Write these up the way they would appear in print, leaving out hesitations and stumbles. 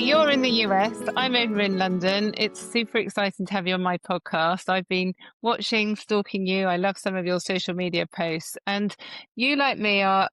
you're in the US. I'm over in London. It's super exciting to have you on my podcast. I've been watching, stalking you. I love some of your social media posts. And you, like me, are,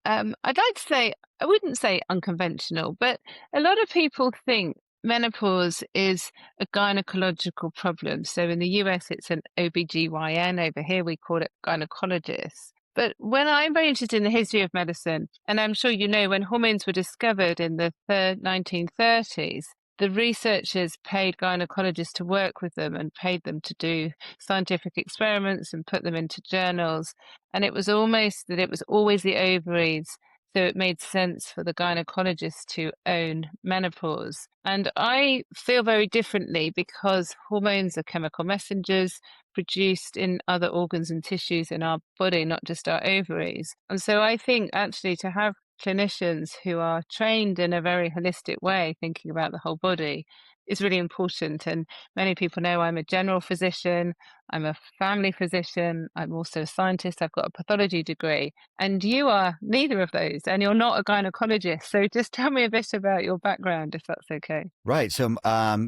I'd like to say, I wouldn't say unconventional, but a lot of people think menopause is a gynecological problem. So in the US, it's an OBGYN. Over here, we call it gynecologist. But when I'm very interested in the history of medicine, and I'm sure you know, when hormones were discovered in the 1930s, the researchers paid gynecologists to work with them and paid them to do scientific experiments and put them into journals. And it was almost that it was always the ovaries. So it made sense for the gynecologist to own menopause. And I feel very differently because hormones are chemical messengers produced in other organs and tissues in our body, not just our ovaries. And so I think actually to have clinicians who are trained in a very holistic way, thinking about the whole body, is really important. And many people know I'm a general physician, I'm a family physician, I'm also a scientist, I've got a pathology degree, and you are neither of those, and you're not a gynecologist. So just tell me a bit about your background, if that's okay. Right. So,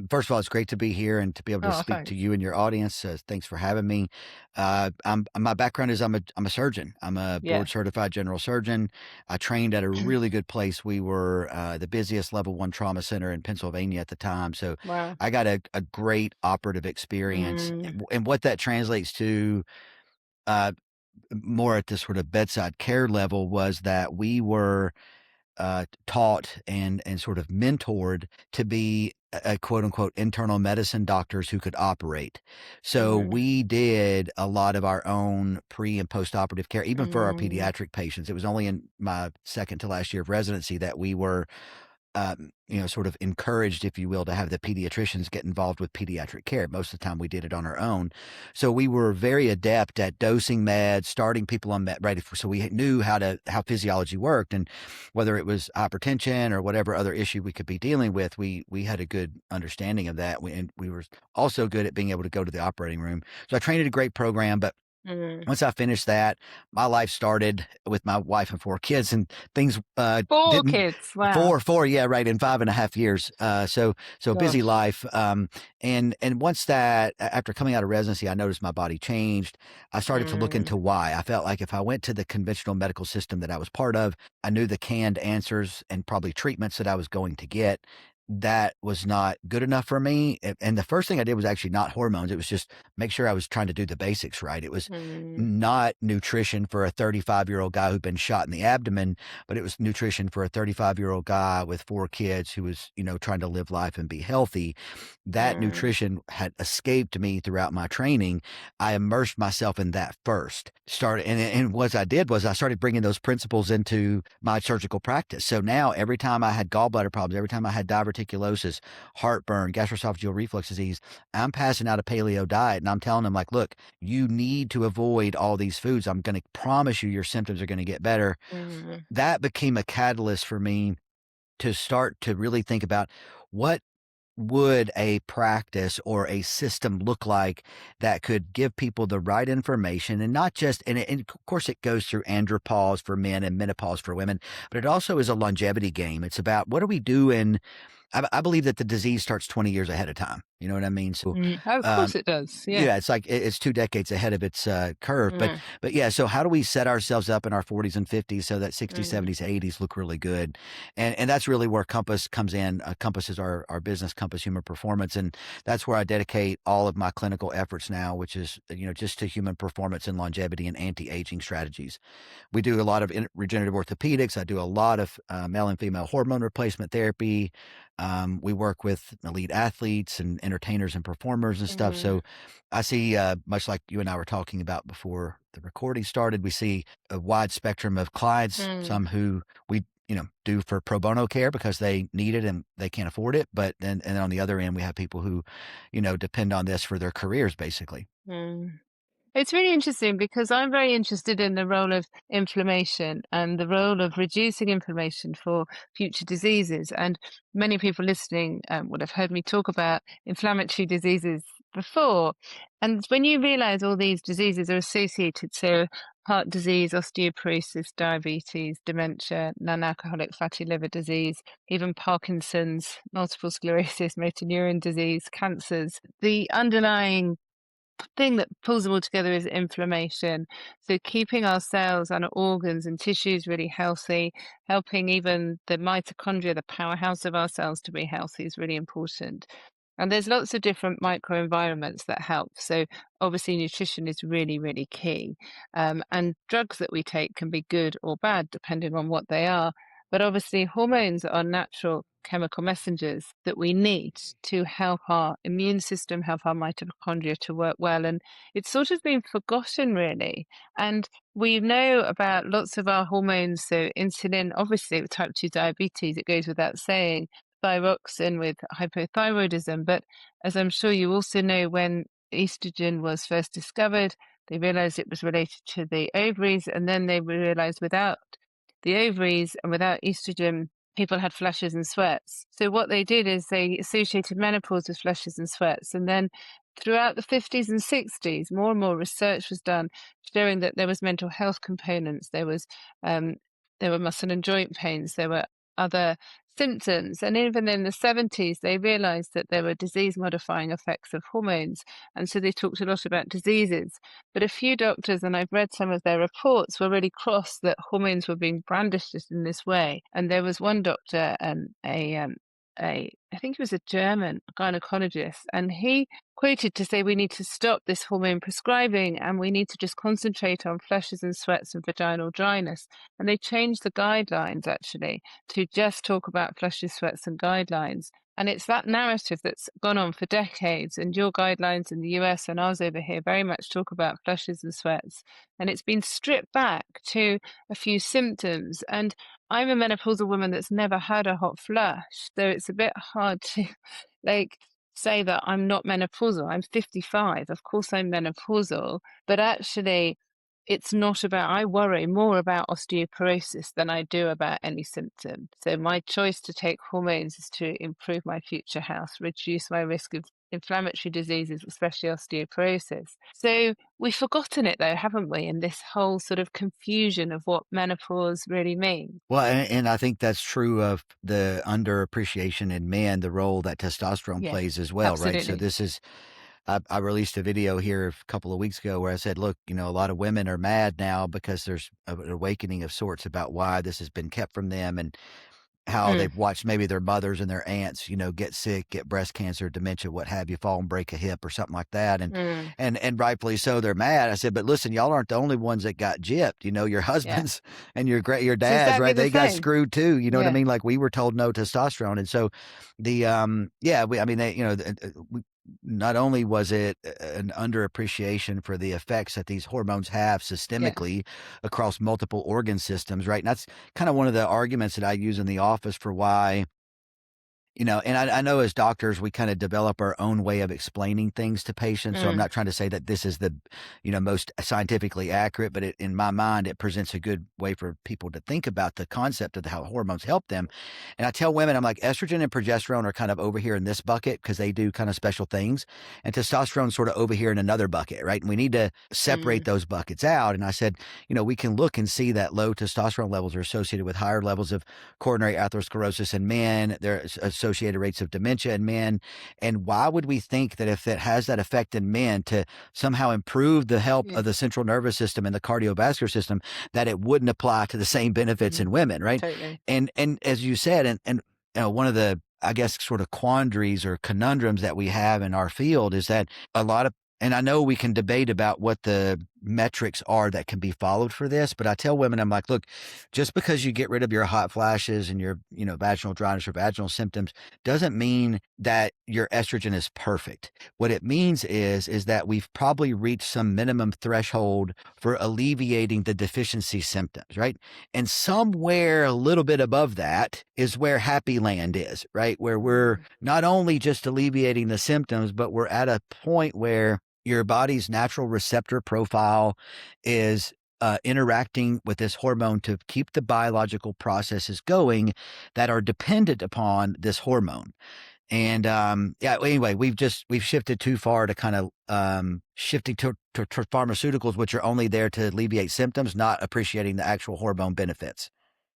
first of all, it's great to be here and to be able to Oh, speak to thanks. you and your audience. Thanks for having me. My background is I'm a surgeon. I'm a Yeah. board certified general surgeon. I trained at a really good place. We were the busiest level 1 trauma center in Pennsylvania at the time. So Wow. I got a great operative experience. Mm, And what that translates to uh, more at this sort of bedside care level was that we were taught and sort of mentored to be a quote unquote internal medicine doctors who could operate. So mm, we did a lot of our own pre and post operative care, even for our mm, pediatric patients. It was only in my second to last year of residency that we were sort of encouraged, if you will, to have the pediatricians get involved with pediatric care. Most of the time we did it on our own. So we were very adept at dosing meds, starting people on med, right? So we knew how physiology worked, and whether it was hypertension or whatever other issue we could be dealing with, we had a good understanding of that. And we were also good at being able to go to the operating room. So I trained at a great program, but mm. once I finished that, my life started with my wife and 4 kids, and things Four didn't. kids. Wow. Four, yeah, right, in 5.5 years. So busy Gosh. life. And once that, after coming out of residency, I noticed my body changed. I started to look Mm, into why. I felt like if I went to the conventional medical system that I was part of, I knew the canned answers and probably treatments that I was going to get. That was not good enough for me. And the first thing I did was actually not hormones. It was just make sure I was trying to do the basics right. It was mm, not nutrition for a 35-year-old guy who'd been shot in the abdomen, but it was nutrition for a 35-year-old guy with 4 kids who was, trying to live life and be healthy. That mm, nutrition had escaped me throughout my training. I immersed myself in that first. And what I did was I started bringing those principles into my surgical practice. So now every time I had gallbladder problems, every time I had diverticulosis, heartburn, gastroesophageal reflux disease, I'm passing out a paleo diet and I'm telling them like, look, you need to avoid all these foods. I'm going to promise you your symptoms are going to get better. mm. That became a catalyst for me to start to really think about what would a practice or a system look like that could give people the right information and not just, and of course it goes through andropause for men and menopause for women, but it also is a longevity game. It's about what are we doing? I believe that the disease starts 20 years ahead of time. You know what I mean? So, Mm. Oh, of um, course it does. Yeah. yeah, it's like it's 2 decades ahead of its curve. But Mm, but yeah, so how do we set ourselves up in our 40s and 50s so that 60s, mm, 70s, 80s look really good? And that's really where Compass comes in. Compass is our business, Compass Human Performance, and that's where I dedicate all of my clinical efforts now, which is just to human performance and longevity and anti-aging strategies. We do a lot of regenerative orthopedics. I do a lot of male and female hormone replacement therapy. We work with elite athletes and entertainers and performers and stuff. mm, So I see, much like you and I were talking about before the recording started, we see a wide spectrum of clients, mm. some who we, do for pro bono care because they need it and they can't afford it. But then on the other end, we have people who, depend on this for their careers, basically. Mm. It's really interesting because I'm very interested in the role of inflammation and the role of reducing inflammation for future diseases. And many people listening would have heard me talk about inflammatory diseases before. And when you realize all these diseases are associated, so heart disease, osteoporosis, diabetes, dementia, non-alcoholic fatty liver disease, even Parkinson's, multiple sclerosis, motor neuron disease, cancers, the underlying thing that pulls them all together is inflammation. So keeping our cells and our organs and tissues really healthy, helping even the mitochondria, the powerhouse of our cells, to be healthy is really important. And there's lots of different microenvironments that help. So obviously nutrition is really, really key. And drugs that we take can be good or bad depending on what they are. But obviously hormones are natural chemical messengers that we need to help our immune system, help our mitochondria to work well. And it's sort of been forgotten, really. And we know about lots of our hormones. So insulin, obviously with type 2 diabetes, it goes without saying, thyroxine with hypothyroidism. But as I'm sure you also know, when estrogen was first discovered, they realized it was related to the ovaries. And then they realized without the ovaries and without estrogen, people had flushes and sweats. So what they did is they associated menopause with flushes and sweats. And then throughout the 50s and 60s, more and more research was done showing that there was mental health components. There were muscle and joint pains. There were other symptoms. And even in the 70s, they realized that there were disease modifying effects of hormones. And so they talked a lot about diseases. But a few doctors, and I've read some of their reports, were really cross that hormones were being brandished in this way. And there was one doctor, I think he was a German gynecologist, and he quoted to say we need to stop this hormone prescribing and we need to just concentrate on flushes and sweats and vaginal dryness. And they changed the guidelines actually to just talk about flushes, sweats, and guidelines. And it's that narrative that's gone on for decades. And your guidelines in the US and ours over here very much talk about flushes and sweats. And it's been stripped back to a few symptoms. And I'm a menopausal woman that's never had a hot flush. So it's a bit hard to like say that I'm not menopausal. I'm 55. Of course I'm menopausal, but actually it's not about, I worry more about osteoporosis than I do about any symptom. So my choice to take hormones is to improve my future health, reduce my risk of inflammatory diseases, especially osteoporosis. So we've forgotten it though, haven't we? In this whole sort of confusion of what menopause really means. Well, and I think that's true of the underappreciation in men, the role that testosterone Yes, plays as well, right? So absolutely. this is, I released a video here a couple of weeks ago where I said, look, a lot of women are mad now because there's an awakening of sorts about why this has been kept from them and how Mm, they've watched maybe their mothers and their aunts, get sick, get breast cancer, dementia, what have you, fall and break a hip or something like that. And mm, and rightfully so, they're mad. I said, but listen, y'all aren't the only ones that got gypped. Your yeah. husbands and your It's dads, exactly right? the They got same. screwed too. You know what I Yeah. mean? Like we were told no testosterone. And so I mean, they, not only was it an underappreciation for the effects that these hormones have Yes. systemically across multiple organ systems, right? And that's kind of one of the arguments that I use in the office for why, and I know as doctors, we kind of develop our own way of explaining things to patients. So I'm Mm, not trying to say that this is the, most scientifically accurate, but in my mind, it presents a good way for people to think about the concept of how hormones help them. And I tell women, I'm like, estrogen and progesterone are kind of over here in this bucket because they do kind of special things. And testosterone's sort of over here in another bucket, right? And we need to separate mm, those buckets out. And I said, we can look and see that low testosterone levels are associated with higher levels of coronary atherosclerosis in men. There's associated rates of dementia in men. And why would we think that if it has that effect in men to somehow improve the health yeah. of the central nervous system and the cardiovascular system, that it wouldn't apply to the same benefits Mm, in women, right? totally. And as you said, and one of the, I guess, sort of quandaries or conundrums that we have in our field is that a lot of, and I know we can debate about what the metrics are that can be followed for this, but I tell women, I'm like, look, just because you get rid of your hot flashes and your, vaginal dryness or vaginal symptoms doesn't mean that your estrogen is perfect. What it means is that we've probably reached some minimum threshold for alleviating the deficiency symptoms, right? And somewhere a little bit above that is where happy land is, right? Where we're Mm, not only just alleviating the symptoms, but we're at a point where your body's natural receptor profile is interacting with this hormone to keep the biological processes going that are dependent upon this hormone. And yeah, anyway, we've shifted too far to kind of shifting to pharmaceuticals, which are only there to alleviate symptoms, not appreciating the actual hormone benefits.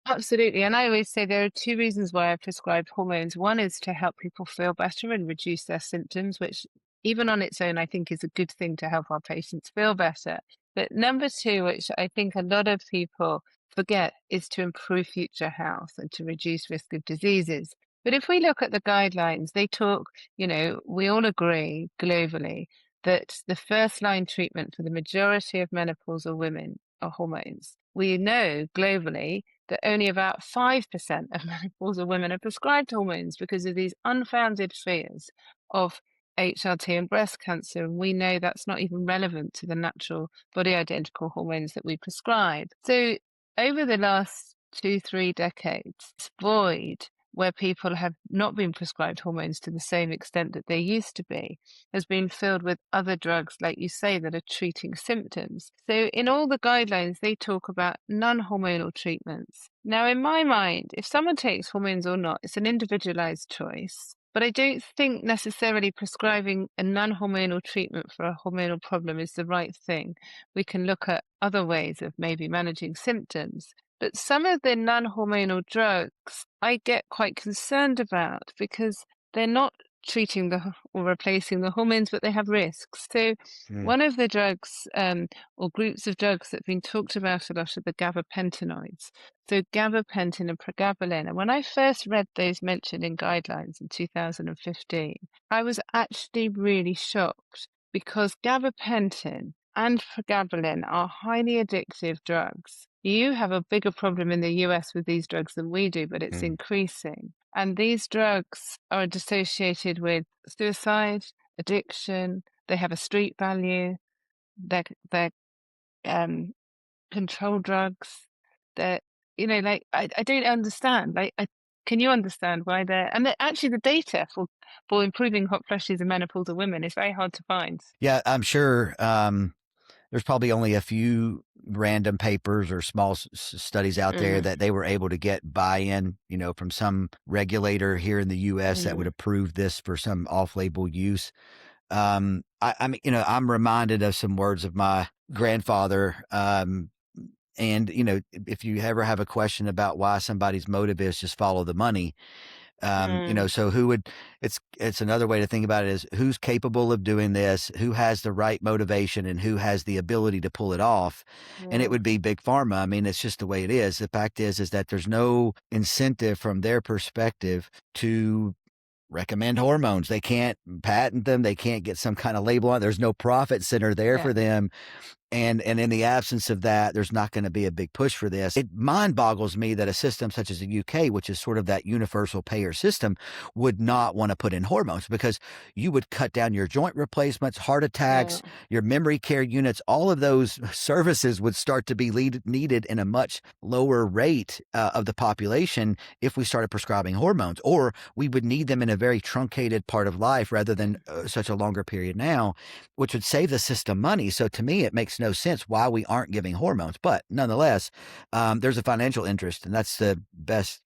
Absolutely. And I always say there are two reasons why I prescribe hormones. One is to help people feel better and reduce their symptoms, which even on its own, I think is a good thing to help our patients feel better. But number two, which I think a lot of people forget, is to improve future health and to reduce risk of diseases. But if we look at the guidelines, they talk, we all agree globally that the first line treatment for the majority of menopausal women are hormones. We know globally that only about 5% of menopausal women are prescribed hormones because of these unfounded fears of HRT and breast cancer. And we know that's not even relevant to the natural body identical hormones that we prescribe. So over the last 2, 3 decades, this void where people have not been prescribed hormones to the same extent that they used to be has been filled with other drugs, like you say, that are treating symptoms. So in all the guidelines, they talk about non-hormonal treatments. Now, in my mind, if someone takes hormones or not, it's an individualized choice. But I don't think necessarily prescribing a non-hormonal treatment for a hormonal problem is the right thing. We can look at other ways of maybe managing symptoms. But some of the non-hormonal drugs I get quite concerned about because they're not treating or replacing the hormones, but they have risks. So Mm. one of the drugs or groups of drugs that have been talked about a lot are the gabapentinoids. So gabapentin and pregabalin. And when I first read those mentioned in guidelines in 2015, I was actually really shocked because gabapentin and pregabalin are highly addictive drugs. You have a bigger problem in the US with these drugs than we do, but it's Mm. increasing. And these drugs are associated with suicide, addiction. They have a street value. They're control drugs. They're, like I don't understand. Like, can you understand why they're? And actually, the data for improving hot flushes in menopausal women is very hard to find. Yeah, I'm sure there's probably only a few random papers or small studies out there Mm, that they were able to get buy-in, from some regulator here in the U.S. that would mm, approve this for some off-label use. I mean, I'm reminded of some words of my grandfather. And if you ever have a question about why somebody's motive is just follow the money, mm, so who would, it's another way to think about it is who's capable of doing this, who has the right motivation and who has the ability to pull it off. And it yeah, would be big pharma. I mean, it's just the way it is. The fact is that there's no incentive from their perspective to recommend hormones. They can't patent them. They can't get some kind of label on. There's no profit center there yeah, for them. And in the absence of that, there's not going to be a big push for this. It mind boggles me that a system such as the UK, which is sort of that universal payer system, would not want to put in hormones because you would cut down your joint replacements, heart yeah, attacks, your memory care units. All of those services would start to be needed in a much lower rate of the population if we started prescribing hormones, or we would need them in a very truncated part of life rather than such a longer period now, which would save the system money. So to me, it makes no sense why we aren't giving hormones. But nonetheless, there's a financial interest, and that's the best,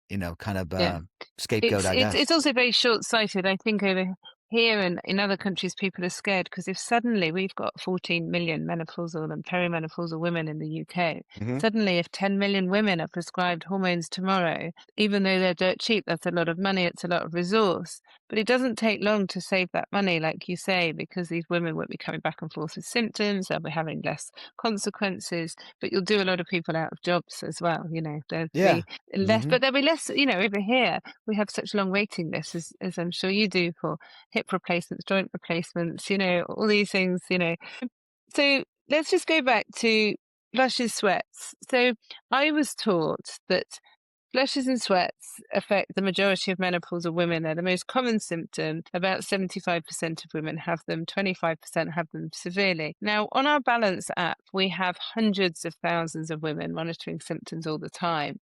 kind of yeah. scapegoat, It's I it's guess. it's also very short-sighted. I think over here and in other countries, people are scared because if suddenly we've got 14 million menopausal and perimenopausal women in the UK, Hmm. suddenly if 10 million women are prescribed hormones tomorrow, even though they're dirt cheap, that's a lot of money, it's a lot of resource. But it doesn't take long to save that money, like you say, because these women won't be coming back and forth with symptoms, they'll be having less consequences, but you'll do a lot of people out of jobs as well. There'll Yeah. be less, Hmm. but there'll be less, over here we have such long waiting lists, as I'm sure you do, for hip replacements, joint replacements, all these things. So let's just go back to flushes, sweats. So I was taught that flushes and sweats affect the majority of menopausal women. They're the most common symptom. About 75% of women have them, 25% have them severely. Now, on our Balance app, we have hundreds of thousands of women monitoring symptoms all the time.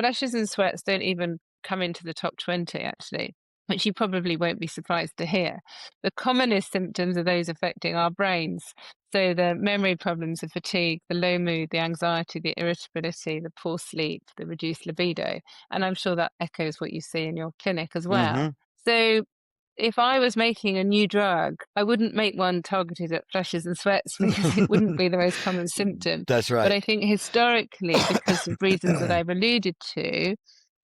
Flushes and sweats don't even come into the top 20, actually, which you probably won't be surprised to hear. The commonest symptoms are those affecting our brains. So the memory problems, the fatigue, the low mood, the anxiety, the irritability, the poor sleep, the reduced libido. And I'm sure that echoes what you see in your clinic as Hmm. well. So if I was making a new drug, I wouldn't make one targeted at flushes and sweats because it wouldn't be the most common symptom. That's But right. I think historically, because of reasons that I've alluded to,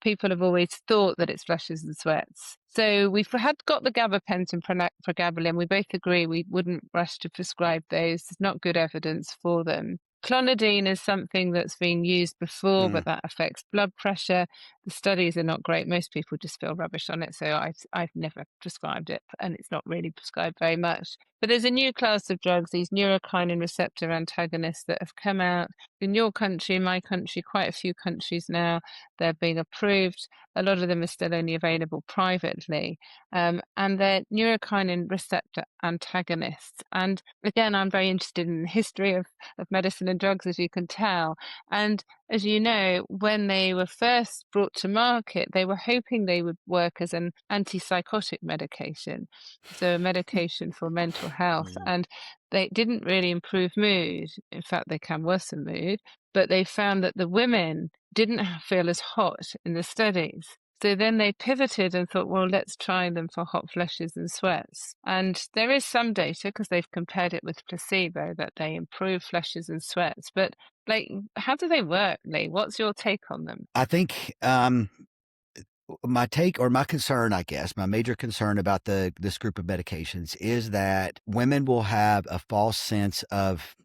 people have always thought that it's flushes and sweats. So we've got the gabapentin and pregabalin. We both agree we wouldn't rush to prescribe those. There's not good evidence for them. Clonidine is something that's been used before, but that affects blood pressure. The studies are not great. Most people just feel rubbish on it, so I've never prescribed it, and it's not really prescribed very much. But there's a new class of drugs, these neurokinin receptor antagonists that have come out in your country, my country, quite a few countries now. They're being approved. A lot of them are still only available privately, and they're neurokinin receptor antagonists. And again, I'm very interested in the history of medicine and drugs, as you can tell. And as you know, when they were first brought to market, they were hoping they would work as an antipsychotic medication, so a medication for mental health. And they didn't really improve mood. In fact, they can worsen mood, but they found that the women didn't feel as hot in the studies. So then they pivoted and thought, well, let's try them for hot flushes and sweats. And there is some data, because they've compared it with placebo, that they improve flushes and sweats. But like, how do they work, Lee? What's your take on them? I think my take, or my concern, I guess, my major concern about this group of medications is that women will have a false sense of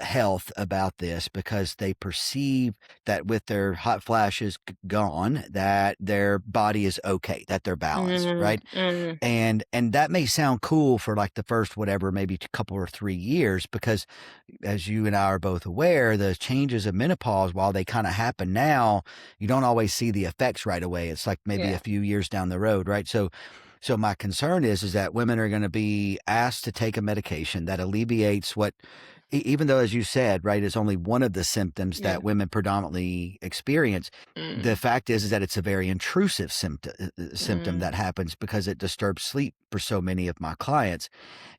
health about this because they perceive that with their hot flashes gone, that their body is okay, that they're balanced, right? And that may sound cool for like the first whatever, maybe a couple or 3 years, because as you and I are both aware, the changes of menopause, while they kind of happen now, you don't always see the effects right away. It's like maybe a few years down the road, right? So my concern is that women are going to be asked to take a medication that alleviates what, even though, as you said, right, is only one of the symptoms that women predominantly experience. The fact is that it's a very intrusive symptom that happens because it disturbs sleep for so many of my clients.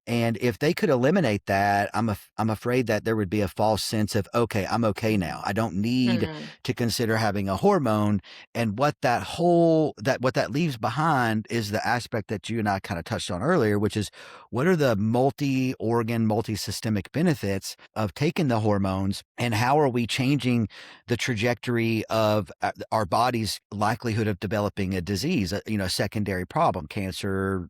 And if they could eliminate that, I'm afraid that there would be a false sense of, okay, I'm okay now. I don't need to consider having a hormone. And what that leaves behind is the aspect that you and I kind of touched on earlier, which is what are the multi-organ, multi-systemic benefits of taking the hormones, and how are we changing the trajectory of our body's likelihood of developing a disease, a secondary problem, cancer,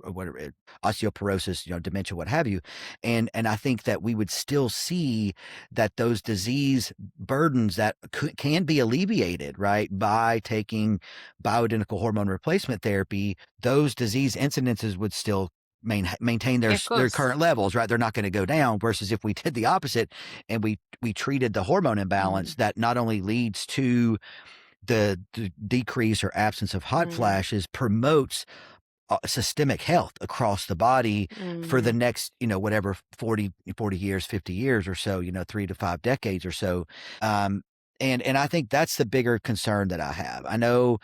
whatever, osteoporosis, dementia, what have you. And I think that we would still see that those disease burdens that can be alleviated, right, by taking bioidentical hormone replacement therapy, those disease incidences would still maintain their current levels, right? They're not going to go down. Versus if we did the opposite and we treated the hormone imbalance, that not only leads to the decrease or absence of hot flashes, promotes systemic health across the body for the next, whatever, 40 years, 50 years or so, 3 to 5 decades or so. And I think that's the bigger concern that I have. I know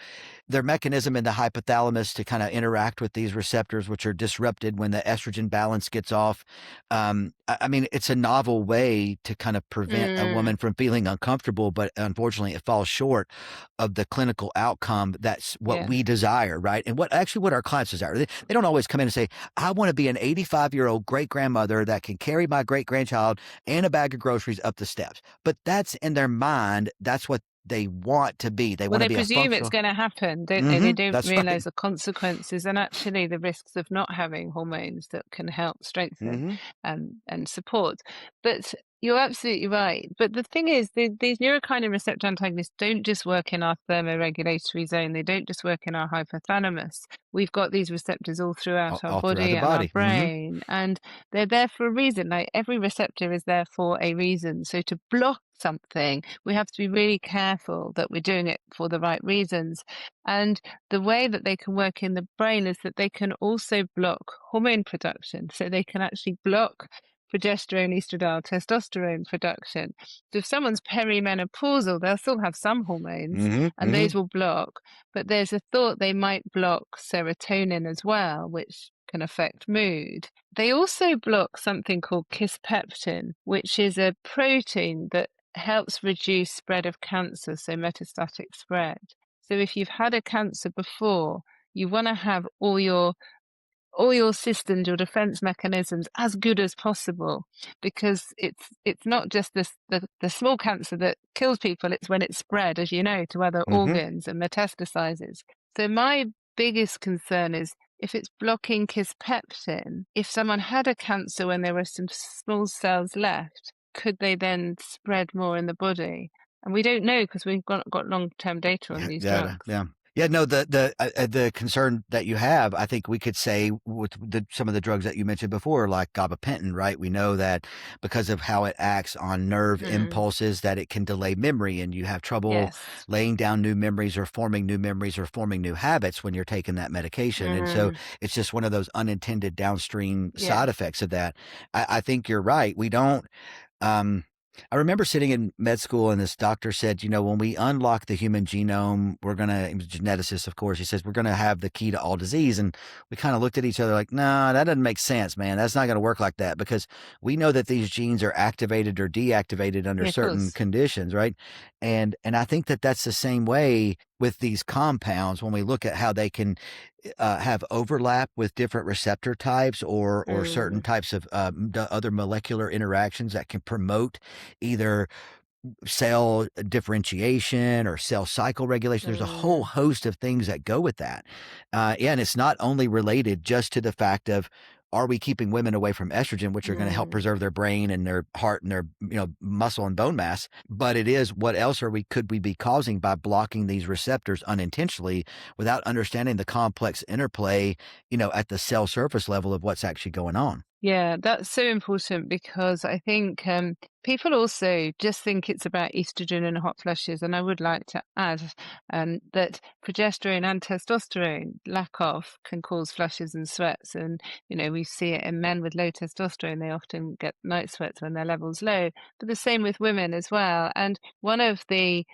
their mechanism in the hypothalamus to kind of interact with these receptors, which are disrupted when the estrogen balance gets off. I mean, it's a novel way to kind of prevent a woman from feeling uncomfortable, but unfortunately it falls short of the clinical outcome. That's what we desire, right? And what our clients desire. They don't always come in and say, I want to be an 85-year-old great-grandmother that can carry my great-grandchild and a bag of groceries up the steps. But that's in their mind. That's what they want to be. They want to be a functional. They presume it's going to happen, don't they? They don't realize right. the consequences and actually the risks of not having hormones that can help strengthen and support. But you're absolutely right. But the thing is, these neurokinin receptor antagonists don't just work in our thermoregulatory zone. They don't just work in our hypothalamus. We've got these receptors all throughout our body and our brain, and they're there for a reason. Like every receptor is there for a reason. So to block something, we have to be really careful that we're doing it for the right reasons. And the way that they can work in the brain is that they can also block hormone production. So they can actually block progesterone, estradiol, testosterone production. So if someone's perimenopausal, they'll still have some hormones and those will block. But there's a thought they might block serotonin as well, which can affect mood. They also block something called kisspeptin, which is a protein that helps reduce spread of cancer, so metastatic spread. So if you've had a cancer before, You want to have all your systems, your defense mechanisms as good as possible, because it's not just the small cancer that kills people, it's when it's spread, as you know, to other Hmm. organs and metastasizes. So my biggest concern is if it's blocking kisspeptin, if someone had a cancer when there were some small cells left, could they then spread more in the body? And we don't know because we've got long-term data on these Yeah, drugs. yeah. Yeah, no, the concern that you have, I think we could say with some of the drugs that you mentioned before, like gabapentin, right? We know that because of how it acts on nerve Mm, impulses, that it can delay memory, and you have trouble yes. laying down new memories or forming new memories or forming new habits when you're taking that medication. And so Mm, it's just one of those unintended downstream yeah. side effects of that. I think you're right. We don't. Um, I remember sitting in med school and this doctor said, when we unlock the human genome, he was a geneticist, of course. He says, we're going to have the key to all disease. And we kind of looked at each other like, no, that doesn't make sense, man. That's not going to work like that, because we know that these genes are activated or deactivated under Yeah, of certain course. conditions, right? And I think that that's the same way with these compounds when we look at how they can have overlap with different receptor types or certain Mm, types of other molecular interactions that can promote either cell differentiation or cell cycle regulation. There's a whole mm, host of things that go with that. Yeah, and it's not only related just to the fact of, are we keeping women away from estrogen, which are going to help mm. preserve their brain and their heart and their muscle and bone mass, but it is, what else could we be causing by blocking these receptors unintentionally without understanding the complex interplay at the cell surface level of what's actually going on. Yeah, that's so important because I think people also just think it's about estrogen and hot flushes. And I would like to add that progesterone and testosterone lack of can cause flushes and sweats. And, we see it in men with low testosterone. They often get night sweats when their level's low, but the same with women as well. And one of the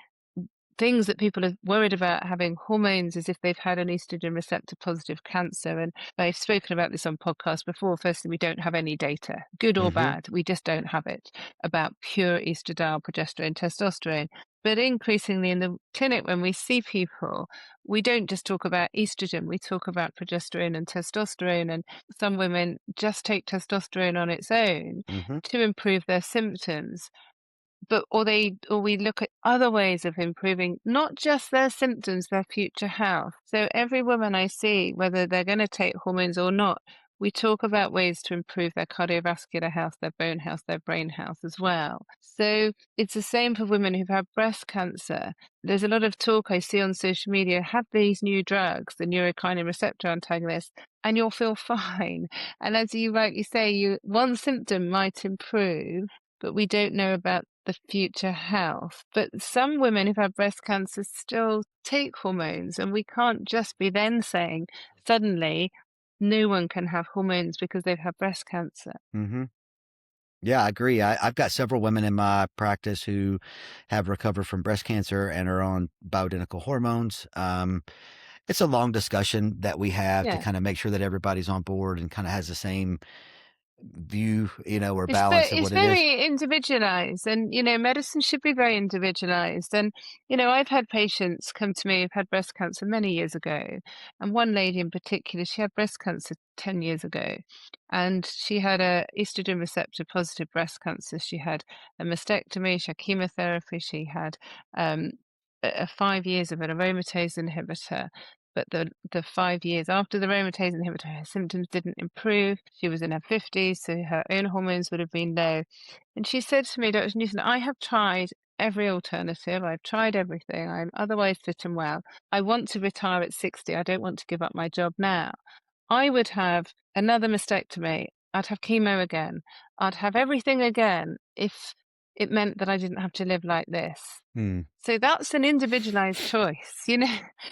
things that people are worried about having hormones is if they've had an estrogen receptor positive cancer. And I've spoken about this on podcasts before. Firstly, we don't have any data, good or Hmm. bad. We just don't have it about pure estradiol, progesterone, testosterone. But increasingly in the clinic, when we see people, we don't just talk about estrogen, we talk about progesterone and testosterone. And some women just take testosterone on its own Hmm. to improve their symptoms, but or we look at other ways of improving not just their symptoms, their future health. So every woman I see, whether they're going to take hormones or not, we talk about ways to improve their cardiovascular health, their bone health, their brain health as well. So it's the same for women who've had breast cancer. There's a lot of talk I see on social media, have these new drugs, the neurokinin receptor antagonists, and you'll feel fine. And as you rightly say, one symptom might improve, but we don't know about the future health. But some women who've had breast cancer still take hormones, and we can't just be then saying suddenly no one can have hormones because they've had breast cancer. Hmm. Yeah, I agree. I've got several women in my practice who have recovered from breast cancer and are on bioidentical hormones. It's a long discussion that we have to Yeah. kind of make sure that everybody's on board and kind of has the same view, or balance of It's what it is. very individualized, and medicine should be very individualized. And I've had patients come to me who've had breast cancer many years ago, and one lady in particular, she had breast cancer 10 years ago, and she had a estrogen receptor positive breast cancer. She had a mastectomy, she had chemotherapy, she had um, 5 years of an aromatase inhibitor. But the 5 years after the aromatase inhibitor, her symptoms didn't improve. She was in her 50s, so her own hormones would have been low. And she said to me, Dr. Newson, I have tried every alternative. I've tried everything. I'm otherwise fit and well. I want to retire at 60. I don't want to give up my job now. I would have another mastectomy. I'd have chemo again. I'd have everything again if it meant that I didn't have to live like this. Hmm. So that's an individualized choice,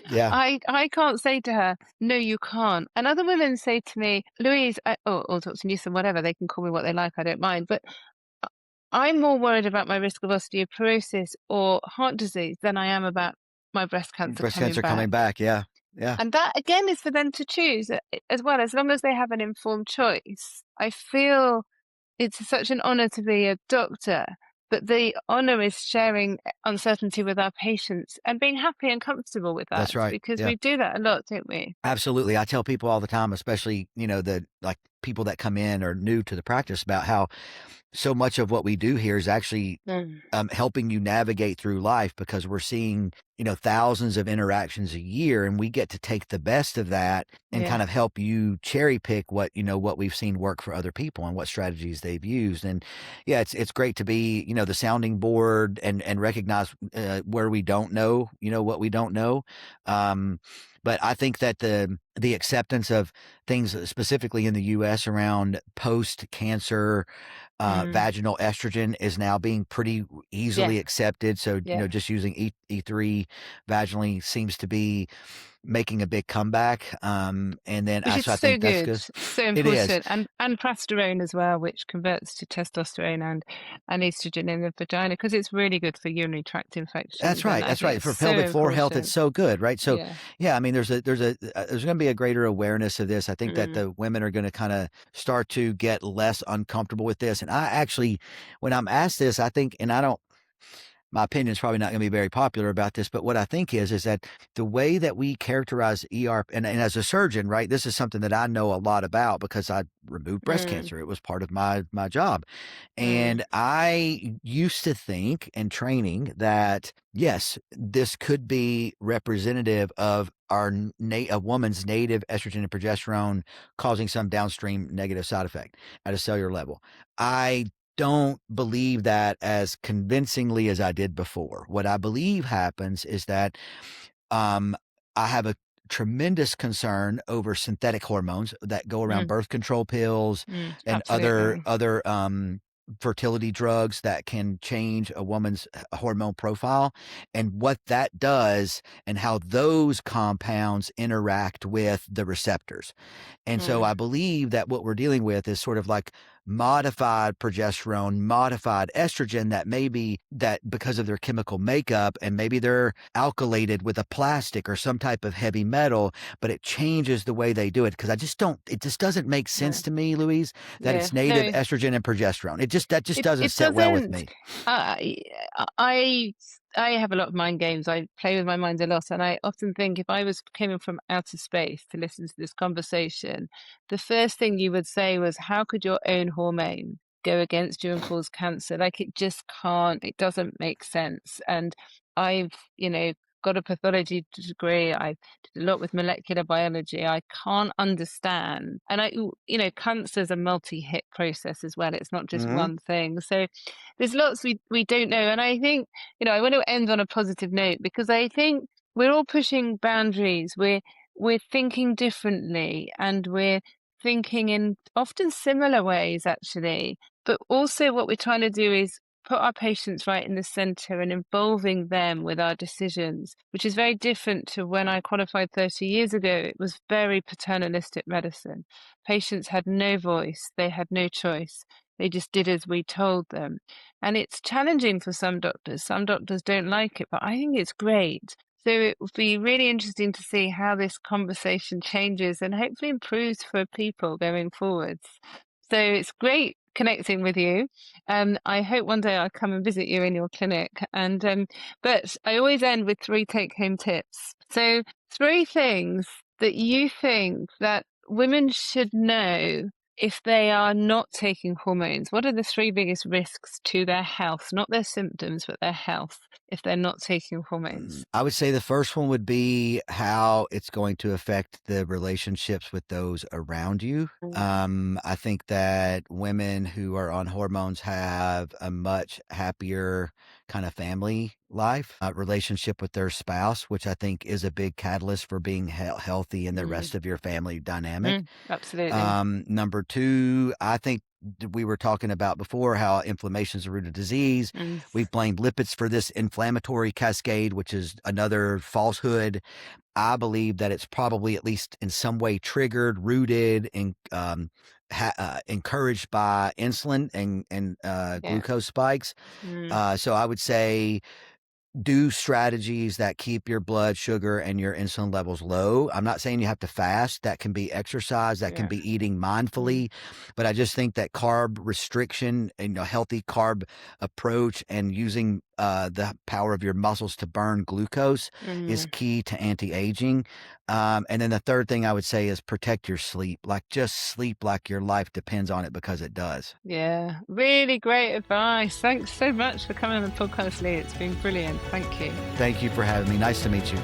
Yeah. I can't say to her, no, you can't. And other women say to me, Louise, or Dr. Newsom, whatever, they can call me what they like, I don't mind. But I'm more worried about my risk of osteoporosis or heart disease than I am about my breast cancer Breast coming cancer back. coming back. Yeah. Yeah. And that again is for them to choose as well, as long as they have an informed choice. I feel it's such an honor to be a doctor but the honor is sharing uncertainty with our patients and being happy and comfortable with that, That's right. because Yeah. we do that a lot, don't we? Absolutely. I tell people all the time, especially, the like people that come in or new to the practice, about how so much of what we do here is actually Mm. helping you navigate through life, because we're seeing, thousands of interactions a year, and we get to take the best of that and kind Yeah. of help you cherry pick what we've seen work for other people and what strategies they've used. And yeah, it's great to be, the sounding board and recognize where we don't know, what we don't know. But I think that the acceptance of things specifically in the US around post-cancer Mm. vaginal estrogen is now being pretty Yeah. easily accepted. So, Yeah. just using E3 vaginally seems to be making a big comeback. And then Which is so I so think that's good, good. so It is. important, and progesterone as well, which converts to testosterone and estrogen in the vagina, because it's really good for urinary tract That's infections, and right. I That's think right. it's For so pelvic floor health, it's important. so good, right? So, Yeah. yeah, I mean, there's going to be a greater awareness of this. I think that Mm. the women are going to kind of start to get less uncomfortable with this. And I actually, when I'm asked this, I think, and I don't, my opinion is probably not going to be very popular about this, but what I think is that the way that we characterize ER, and as a surgeon, right, this is something that I know a lot about because I removed breast Mm. cancer. It was part of my job. Mm. And I used to think in training that, yes, this could be representative of a woman's native estrogen and progesterone causing some downstream negative side effect at a cellular level. I don't believe that as convincingly as I did before. What I believe happens is that um, I have a tremendous concern over synthetic hormones that go around Mm. birth control pills Mm. and other Absolutely. fertility drugs that can change a woman's hormone profile, and what that does and how those compounds interact with the receptors. And so Mm. I believe that what we're dealing with is sort of like modified progesterone, modified estrogen, that maybe that because of their chemical makeup, and maybe they're alkylated with a plastic or some type of heavy metal, but it changes the way they do it. Because it just doesn't make sense No. to me, Louise, that Yeah. it's native No. estrogen and progesterone. That just doesn't It sit well with doesn't. me. I I I have a lot of mind games. I play with my mind a lot, and I often think if I was coming from outer space to listen to this conversation, the first thing you would say was, "How could your own hormone go against you and cause cancer?" Like, it just can't. It doesn't make sense. And I've, got a pathology degree. I did a lot with molecular biology. I can't understand. And cancer is a multi-hit process as well. It's not just Hmm. one thing. So there's lots we don't know. And I think, I want to end on a positive note, because I think we're all pushing boundaries. We're thinking differently, and we're thinking in often similar ways, actually. But also what we're trying to do is put our patients right in the center and involving them with our decisions, which is very different to when I qualified 30 years ago. It was very paternalistic medicine. Patients had no voice, they had no choice. They just did as we told them. And it's challenging for some doctors. Some doctors don't like it, but I think it's great. So it would be really interesting to see how this conversation changes and hopefully improves for people going forwards. So it's great connecting with you. I hope one day I'll come and visit you in your clinic. But I always end with 3 take-home tips. So 3 things that you think that women should know if they are not taking hormones. What are the 3 biggest risks to their health, not their symptoms, but their health, if they're not taking hormones? I would say the first one would be how it's going to affect the relationships with those around you. Mm. I think that women who are on hormones have a much happier kind of family life, relationship with their spouse, which I think is a big catalyst for being healthy in the Mm. rest of your family dynamic. Mm. Absolutely. Number two, I think we were talking about before how inflammation is the root of disease. Mm. We've blamed lipids for this inflammatory cascade, which is another falsehood. I believe that it's probably at least in some way triggered, rooted, and encouraged by insulin and Yeah. glucose spikes. Mm. So I would say do strategies that keep your blood sugar and your insulin levels low. I'm not saying you have to fast. That can be exercise, that can Yeah. be eating Mm. mindfully, but I just think that carb restriction and healthy carb approach and using the power of your muscles to burn glucose is Mm. key to anti-aging. And then the third thing I would say is protect your sleep. Like, just sleep like your life depends on it, because it does. Yeah, really great advice. Thanks so much for coming on the podcast, Lee. It's been brilliant. Thank you. Thank you for having me. Nice to meet you.